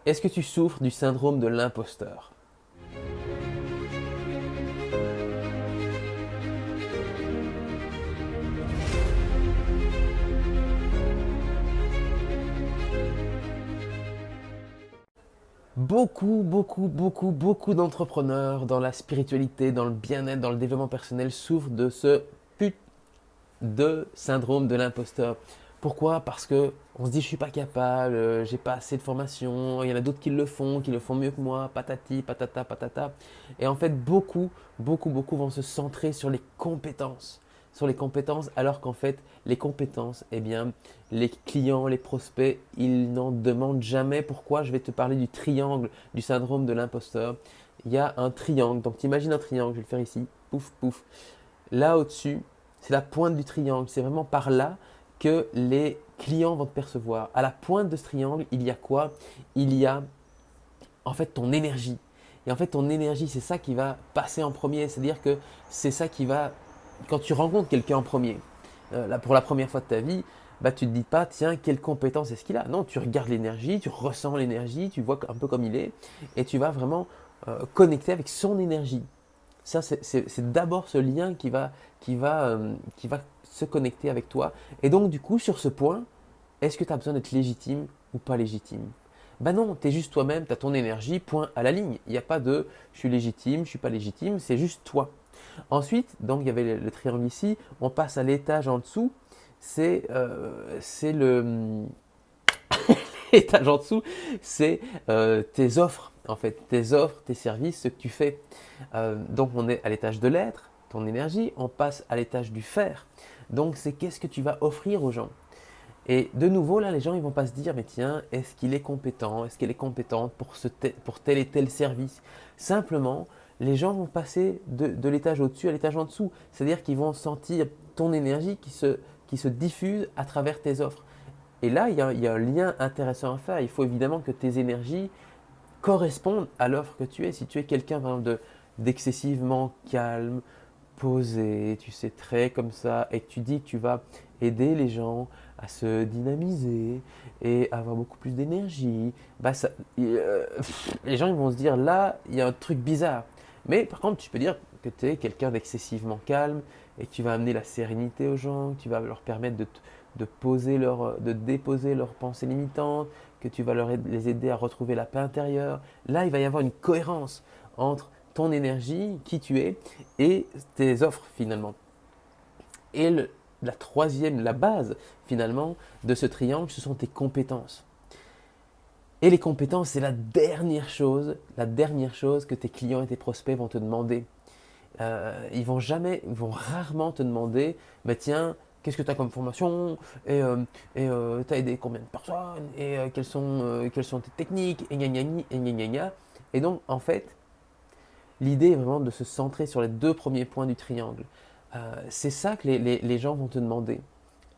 Est-ce que tu souffres du syndrome de l'imposteur? Beaucoup d'entrepreneurs dans la spiritualité, dans le bien-être, dans le développement personnel souffrent de ce put de syndrome de l'imposteur. Pourquoi? Parce que on se dit je suis pas capable, j'ai pas assez de formation, il y en a d'autres qui le font mieux que moi, patati, patata, patata. Et en fait, beaucoup vont se centrer sur les compétences, alors qu'en fait, les compétences, eh bien, les clients, les prospects, ils n'en demandent jamais. Pourquoi? Je vais te parler du triangle du syndrome de l'imposteur. Il y a un triangle, donc tu imagines un triangle, je vais le faire ici, pouf, pouf. Là au-dessus, c'est la pointe du triangle. C'est vraiment par là que les clients vont te percevoir. À la pointe de ce triangle, il y a quoi? Il y a en fait ton énergie. Et en fait, ton énergie, c'est ça qui va passer en premier. C'est-à-dire que c'est ça qui va, quand tu rencontres quelqu'un en premier, là, pour la première fois de ta vie, bah, tu ne te dis pas, tiens, quelle compétence est-ce qu'il a? Non, tu regardes l'énergie, tu ressens l'énergie, tu vois un peu comme il est, et tu vas vraiment connecter avec son énergie. Ça, c'est d'abord ce lien qui va se connecter avec toi. Et donc, du coup, sur ce point, est-ce que tu as besoin d'être légitime ou pas légitime? Ben non, tu es juste toi-même, tu as ton énergie, point à la ligne. Il n'y a pas de je suis légitime, je ne suis pas légitime, c'est juste toi. Ensuite, donc il y avait le triangle ici, on passe à l'étage en dessous, c'est le, l'étage en dessous, c'est tes offres, en fait, tes offres, tes services, ce que tu fais. Donc on est à l'étage de l'être, ton énergie, on passe à l'étage du faire. Donc c'est qu'est-ce que tu vas offrir aux gens. Et de nouveau, là, les gens, ils vont pas se dire, mais tiens, est-ce qu'il est compétent, est-ce qu'elle est compétente pour tel et tel service? Simplement, les gens vont passer de l'étage au-dessus à l'étage en dessous. C'est-à-dire qu'ils vont sentir ton énergie qui se diffuse à travers tes offres. Et là, il y a un lien intéressant à faire. Il faut évidemment que tes énergies correspondent à l'offre que tu es. Si tu es quelqu'un, par exemple, d'excessivement calme, posé, tu sais, très comme ça, et que tu dis que tu vas aider les gens à se dynamiser et à avoir beaucoup plus d'énergie, bah ça, les gens ils vont se dire là, il y a un truc bizarre. Mais par contre, tu peux dire que tu es quelqu'un d'excessivement calme et que tu vas amener la sérénité aux gens, que tu vas leur permettre de déposer leurs pensées limitantes, que tu vas les aider à retrouver la paix intérieure. Là, il va y avoir une cohérence entre ton énergie, qui tu es, et tes offres finalement. Et la troisième, la base finalement de ce triangle, ce sont tes compétences. Et les compétences, c'est la dernière chose que tes clients et tes prospects vont te demander. Ils vont rarement te demander, bah tiens, qu'est-ce que tu as comme formation et tu as aidé combien de personnes et quelles sont tes techniques et gna gna gna, et gna gna gna. Et donc en fait, l'idée est vraiment de se centrer sur les deux premiers points du triangle. C'est ça que les gens vont te demander.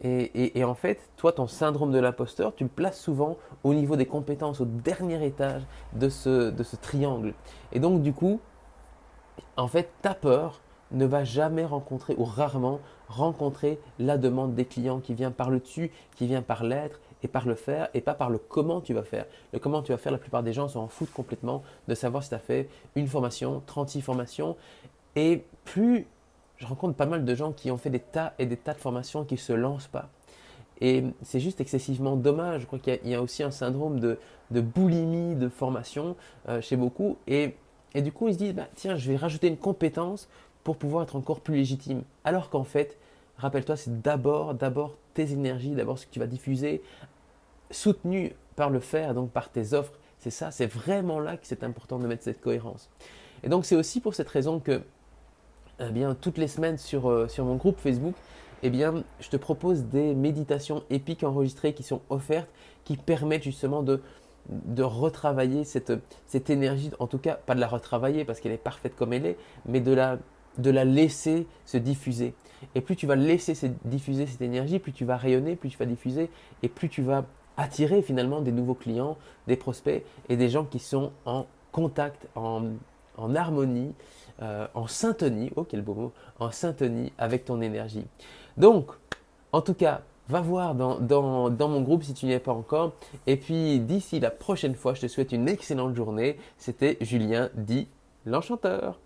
Et en fait, toi, ton syndrome de l'imposteur, tu le places souvent au niveau des compétences, au dernier étage de ce triangle. Et donc, du coup, en fait, ta peur ne va jamais rencontrer ou rarement rencontrer la demande des clients qui vient par le dessus, qui vient par l'être et par le faire et pas par le comment tu vas faire. Le comment tu vas faire, la plupart des gens s'en foutent complètement de savoir si tu as fait une formation, 36 formations. Et plus je rencontre pas mal de gens qui ont fait des tas et des tas de formations qui ne se lancent pas. Et c'est juste excessivement dommage. Je crois qu'il y a aussi un syndrome de boulimie de formation chez beaucoup. Et du coup, ils se disent, bah, tiens, je vais rajouter une compétence pour pouvoir être encore plus légitime. Alors qu'en fait, rappelle-toi, c'est d'abord tes énergies, d'abord ce que tu vas diffuser, soutenu par le faire, donc par tes offres. C'est ça, c'est vraiment là que c'est important de mettre cette cohérence. Et donc, c'est aussi pour cette raison que eh bien, toutes les semaines sur mon groupe Facebook, eh bien, je te propose des méditations épiques enregistrées qui sont offertes, qui permettent justement de retravailler cette énergie, en tout cas pas de la retravailler parce qu'elle est parfaite comme elle est, mais de la laisser se diffuser. Et plus tu vas laisser diffuser cette énergie, plus tu vas rayonner, plus tu vas diffuser, et plus tu vas attirer finalement des nouveaux clients, des prospects et des gens qui sont en contact, en harmonie, en syntonie, oh quel beau mot, en syntonie avec ton énergie. Donc, en tout cas, va voir dans mon groupe si tu n'y es pas encore. Et puis d'ici la prochaine fois, je te souhaite une excellente journée. C'était Julien dit l'Enchanteur.